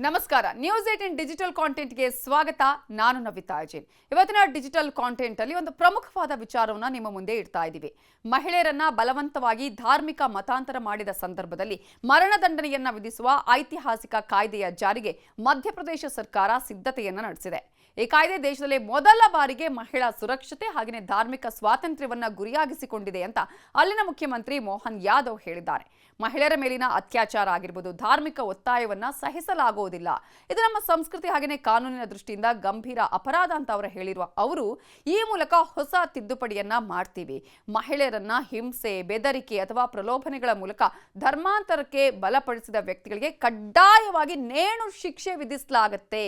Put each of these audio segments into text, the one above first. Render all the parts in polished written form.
ನಮಸ್ಕಾರ. News 18 digital ಕಾಂಟೆಂಟ್ಗೆ ಸ್ವಾಗತ. ನಾನು ನವಿತಾ ಅಜೇನ್. ಇವತ್ತಿನ ಡಿಜಿಟಲ್ ಕಾಂಟೆಂಟ್ ಅಲ್ಲಿ ಒಂದು ಪ್ರಮುಖವಾದ ವಿಚಾರವನ್ನ ನಿಮ್ಮ ಮುಂದೆ ಇಡ್ತಾ ಇದ್ದೀವಿ. ಮಹಿಳೆಯರನ್ನ ಬಲವಂತವಾಗಿ ಧಾರ್ಮಿಕ ಮತಾಂತರ ಮಾಡಿದ ಸಂದರ್ಭದಲ್ಲಿ ಮರಣದಂಡನೆಯನ್ನ ವಿಧಿಸುವ ಐತಿಹಾಸಿಕ ಕಾಯ್ದೆಯ ಜಾರಿಗೆ ಮಧ್ಯಪ್ರದೇಶ ಸರ್ಕಾರ ಸಿದ್ಧತೆಯನ್ನ ನಡೆಸಿದೆ. ಈ ಕಾಯ್ದೆ ದೇಶದಲ್ಲಿ ಮೊದಲ ಬಾರಿಗೆ ಮಹಿಳಾ ಸುರಕ್ಷತೆ ಹಾಗೆಯೇ ಧಾರ್ಮಿಕ ಸ್ವಾತಂತ್ರ್ಯವನ್ನ ಗುರಿಯಾಗಿಸಿಕೊಂಡಿದೆ ಅಂತ ಅಲ್ಲಿನ ಮುಖ್ಯಮಂತ್ರಿ ಮೋಹನ್ ಯಾದವ್ ಹೇಳಿದ್ದಾರೆ. ಮಹಿಳೆಯರ ಮೇಲಿನ ಅತ್ಯಾಚಾರ ಆಗಿರಬಹುದು, ಧಾರ್ಮಿಕ ಒತ್ತಾಯವನ್ನ ಸಹಿಸಲಾಗುವುದಿಲ್ಲ. ಇದು ನಮ್ಮ ಸಂಸ್ಕೃತಿ ಹಾಗೆಯೇ ಕಾನೂನಿನ ದೃಷ್ಟಿಯಿಂದ ಗಂಭೀರ ಅಪರಾಧ ಅಂತ ಹೇಳಿರುವ ಅವರು ಈ ಮೂಲಕ ಹೊಸ ತಿದ್ದುಪಡಿಯನ್ನ ಮಾಡ್ತೀವಿ. ಮಹಿಳೆಯರನ್ನ ಹಿಂಸೆ, ಬೆದರಿಕೆ ಅಥವಾ ಪ್ರಲೋಭನೆಗಳ ಮೂಲಕ ಧರ್ಮಾಂತರಕ್ಕೆ ಬಲಪಡಿಸಿದ ವ್ಯಕ್ತಿಗಳಿಗೆ ಕಡ್ಡಾಯವಾಗಿ ನೇಣು ಶಿಕ್ಷೆ ವಿಧಿಸಲಾಗುತ್ತೆ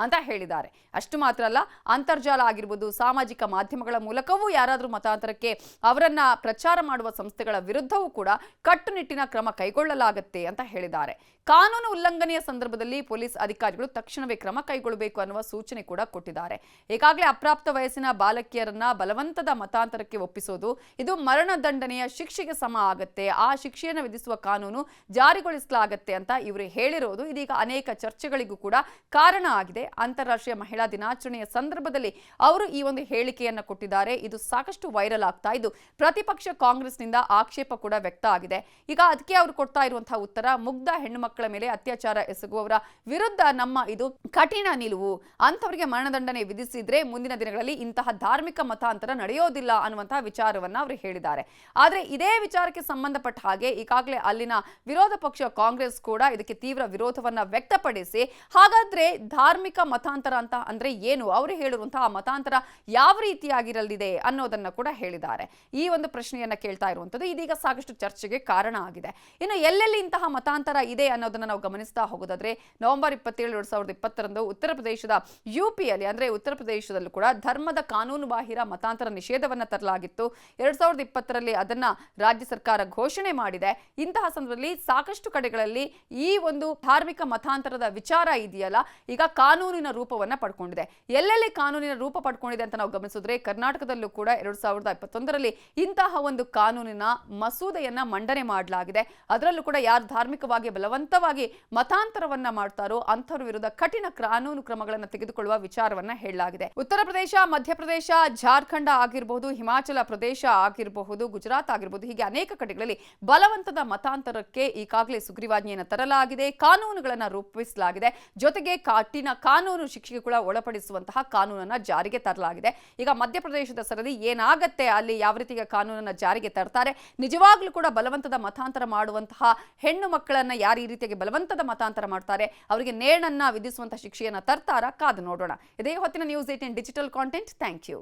ಅಂತ ಹೇಳಿದ್ದಾರೆ. ಅಷ್ಟು ಮಾತ್ರ ಅಲ್ಲ, ಅಂತರ್ಜಾಲ ಆಗಿರಬಹುದು, ಸಾಮಾಜಿಕ ಮಾಧ್ಯಮಗಳ ಮೂಲಕವೂ ಯಾರಾದರೂ ಮತಾಂತರಕ್ಕೆ ಅವರನ್ನ ಪ್ರಚಾರ ಮಾಡುವ ಸಂಸ್ಥೆಗಳ ವಿರುದ್ಧವೂ ಕೂಡ ಕಟ್ಟುನಿಟ್ಟಿನ ಕ್ರಮ ಕೈಗೊಳ್ಳಲಾಗುತ್ತೆ ಅಂತ ಹೇಳಿದ್ದಾರೆ. ಕಾನೂನು ಉಲ್ಲಂಘನೆಯ ಸಂದರ್ಭದಲ್ಲಿ ಪೊಲೀಸ್ ಅಧಿಕಾರಿಗಳು ತಕ್ಷಣವೇ ಕ್ರಮ ಕೈಗೊಳ್ಳಬೇಕು ಅನ್ನುವ ಸೂಚನೆ ಕೂಡ ಕೊಟ್ಟಿದ್ದಾರೆ. ಈಗಾಗಲೇ ಅಪ್ರಾಪ್ತ ವಯಸ್ಸಿನ ಬಾಲಕಿಯರನ್ನ ಬಲವಂತದ ಮತಾಂತರಕ್ಕೆ ಒಪ್ಪಿಸೋದು ಇದು ಮರಣದಂಡನೆಯ ಶಿಕ್ಷೆಗೆ ಸಮ ಆಗುತ್ತೆ. ಆ ಶಿಕ್ಷೆಯನ್ನು ವಿಧಿಸುವ ಕಾನೂನು ಜಾರಿಗೊಳಿಸಲಾಗುತ್ತೆ ಅಂತ ಇವರು ಹೇಳಿರೋದು ಇದೀಗ ಅನೇಕ ಚರ್ಚೆಗಳಿಗೂ ಕೂಡ ಕಾರಣ ಆಗಿದೆ. ಅಂತಾರಾಷ್ಟ್ರೀಯ ಮಹಿಳಾ ದಿನಾಚರಣೆಯ ಸಂದರ್ಭದಲ್ಲಿ ಅವರು ಈ ಒಂದು ಹೇಳಿಕೆಯನ್ನು ಕೊಟ್ಟಿದ್ದಾರೆ. ಇದು ಸಾಕಷ್ಟು ವೈರಲ್ ಆಗ್ತಾ ಇದ್ದು ಪ್ರತಿಪಕ್ಷ ಕಾಂಗ್ರೆಸ್ನಿಂದ ಆಕ್ಷೇಪ ಕೂಡ ವ್ಯಕ್ತ ಆಗಿದೆ. ಈಗ ಅದಕ್ಕೆ ಅವರು ಕೊಡ್ತಾ ಇರುವಂತಹ ಉತ್ತರ, ಮುಗ್ಧ ಹೆಣ್ಣು ಮಕ್ಕಳ ಮೇಲೆ ಅತ್ಯಾಚಾರ ಎಸಗುವವರ ವಿರುದ್ಧ ನಮ್ಮ ಇದು ಕಠಿಣ ನಿಲುವು. ಅಂತವರಿಗೆ ಮರಣದಂಡನೆ ವಿಧಿಸಿದ್ರೆ ಮುಂದಿನ ದಿನಗಳಲ್ಲಿ ಇಂತಹ ಧಾರ್ಮಿಕ ಮತಾಂತರ ನಡೆಯೋದಿಲ್ಲ ಅನ್ನುವಂತಹ ವಿಚಾರವನ್ನ ಅವರು ಹೇಳಿದ್ದಾರೆ. ಆದ್ರೆ ಇದೇ ವಿಚಾರಕ್ಕೆ ಸಂಬಂಧಪಟ್ಟ ಹಾಗೆ ಈಗಾಗಲೇ ಅಲ್ಲಿನ ವಿರೋಧ ಪಕ್ಷ ಕಾಂಗ್ರೆಸ್ ಕೂಡ ಇದಕ್ಕೆ ತೀವ್ರ ವಿರೋಧವನ್ನ ವ್ಯಕ್ತಪಡಿಸಿ, ಹಾಗಾದ್ರೆ ಧಾರ್ಮಿಕ ಮತಾಂತರ ಅಂತ ಅಂದ್ರೆ ಏನು, ಅವರು ಹೇಳಿರುವಂತಹ ಮತಾಂತರ ಯಾವ ರೀತಿಯಾಗಿರಲಿದೆ ಅನ್ನೋದನ್ನ ಕೂಡ ಹೇಳಿದ್ದಾರೆ. ಈ ಒಂದು ಪ್ರಶ್ನೆಯನ್ನ ಕೇಳ್ತಾ ಇರುವಂತದ್ದು ಇದೀಗ ಸಾಕಷ್ಟು ಚರ್ಚೆಗೆ ಕಾರಣ ಆಗಿದೆ. ಇನ್ನು ಎಲ್ಲೆಲ್ಲಿ ಇಂತಹ ಮತಾಂತರ ಇದೆ ಅನ್ನೋದನ್ನ ನಾವು ಗಮನಿಸ್ತಾ ಹೋಗೋದಾದ್ರೆ ನವೆಂಬರ್ 27, 2020 ಉತ್ತರ ಪ್ರದೇಶದ ಯುಪಿಯಲ್ಲಿ ಅಂದ್ರೆ ಉತ್ತರ ಪ್ರದೇಶದಲ್ಲೂ ಕೂಡ ಧರ್ಮದ ಕಾನೂನು ಬಾಹಿರ ಮತಾಂತರ ನಿಷೇಧವನ್ನ ತರಲಾಗಿತ್ತು. 2020ರಲ್ಲಿ ಅದನ್ನ ರಾಜ್ಯ ಸರ್ಕಾರ ಘೋಷಣೆ ಮಾಡಿದೆ. ಇಂತಹ ಸಂದರ್ಭದಲ್ಲಿ ಸಾಕಷ್ಟು ಕಡೆಗಳಲ್ಲಿ ಈ ಒಂದು ಧಾರ್ಮಿಕ ಮತಾಂತರದ ವಿಚಾರ ಇದೆಯಲ್ಲ ಈಗ ಕಾನೂನಿನ ರೂಪವನ್ನ ಪಡ್ಕೊಂಡಿದೆ. ಎಲ್ಲೆಲ್ಲಿ ಕಾನೂನಿನ ರೂಪ ಪಡ್ಕೊಂಡಿದೆ ಅಂತ ನಾವು ಗಮನಿಸಿದ್ರೆ ಕರ್ನಾಟಕದಲ್ಲೂ ಕೂಡ 2021ರಲ್ಲಿ ಇಂತಹ ಒಂದು ಕಾನೂನಿನ ಮಸೂದೆಯನ್ನ ಮಂಡನೆ ಮಾಡಲಾಗಿದೆ. ಅದರಲ್ಲೂ ಕೂಡ ಯಾರು ಧಾರ್ಮಿಕವಾಗಿ ಬಲವಂತವಾಗಿ ಮತಾಂತರವನ್ನ ಮಾಡ್ತಾರೋ ಅಂಥವ್ರ ವಿರುದ್ಧ ಕಠಿಣ ಕಾನೂನು ಕ್ರಮಗಳನ್ನು ತೆಗೆದುಕೊಳ್ಳುವ ವಿಚಾರವನ್ನ ಹೇಳಲಾಗಿದೆ. ಉತ್ತರ ಪ್ರದೇಶ, ಮಧ್ಯಪ್ರದೇಶ, ಜಾರ್ಖಂಡ್ ಆಗಿರಬಹುದು, ಹಿಮಾಚಲ ಪ್ರದೇಶ ಆಗಿರಬಹುದು, ಗುಜರಾತ್ ಆಗಿರಬಹುದು, ಹೀಗೆ ಅನೇಕ ಕಡೆಗಳಲ್ಲಿ ಬಲವಂತದ ಮತಾಂತರಕ್ಕೆ ಈಗಾಗಲೇ ಸುಗ್ರೀವಾಜ್ಞೆಯನ್ನು ತರಲಾಗಿದೆ, ಕಾನೂನುಗಳನ್ನು ರೂಪಿಸಲಾಗಿದೆ. ಜೊತೆಗೆ ಕಠಿಣ ಕಾನೂನು ಶಿಕ್ಷೆಗೆ ಕೂಡ ಒಳಪಡಿಸುವಂತಹ ಕಾನೂನನ್ನ ಜಾರಿಗೆ ತರಲಾಗಿದೆ. ಈಗ ಮಧ್ಯಪ್ರದೇಶದ ಸರದಿ ಏನಾಗತ್ತೆ, ಅಲ್ಲಿ ಯಾವ ರೀತಿಯ ಕಾನೂನನ್ನ ಜಾರಿಗೆ ತರ್ತಾರೆ, ನಿಜವಾಗ್ಲೂ ಕೂಡ ಬಲವಂತದ ಮತಾಂತರ ಮಾಡುವಂತಹ ಹೆಣ್ಣು ಮಕ್ಕಳನ್ನ ಯಾರು ಈ ರೀತಿಯಾಗಿ ಬಲವಂತದ ಮತಾಂತರ ಮಾಡ್ತಾರೆ ಅವರಿಗೆ ನೇಣನ್ನ ವಿಧಿಸುವಂತಹ ಶಿಕ್ಷೆಯನ್ನ ತರ್ತಾರ, ಕಾದು ನೋಡೋಣ. ಇದೇ ಹೊತ್ತಿನ news 18 digital content. Thank you.